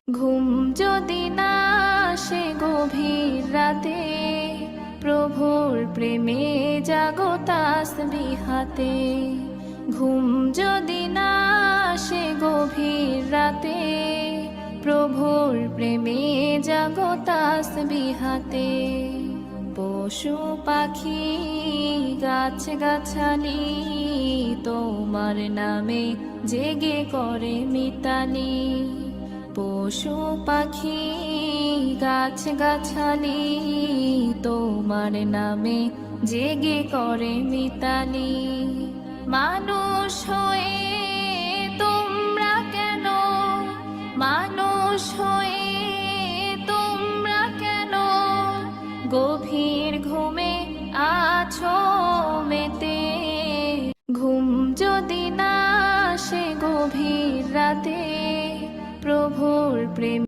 ঘুম যদি না আসে গভীর রাতে, প্রভুর প্রেমে জাগো তাসবিহাতে। ঘুম যদি না আসে গভীর রাতে, প্রভুর প্রেমে জাগো তাসবিহাতে। পশু পাখি গাছ গাছালি তোমার নামে জেগে করে মিতালি। পশু পাখি গাছ গাছালি তোমার নামে জেগে করে মিতালি। মানুষ হয়ে তোমরা কেন, মানুষ হয়ে তোমরা কেন গভীর ঘুমে আছো মেতে। ঘুম যদি না আসে গভীর রাতে, প্রভুর প্রেম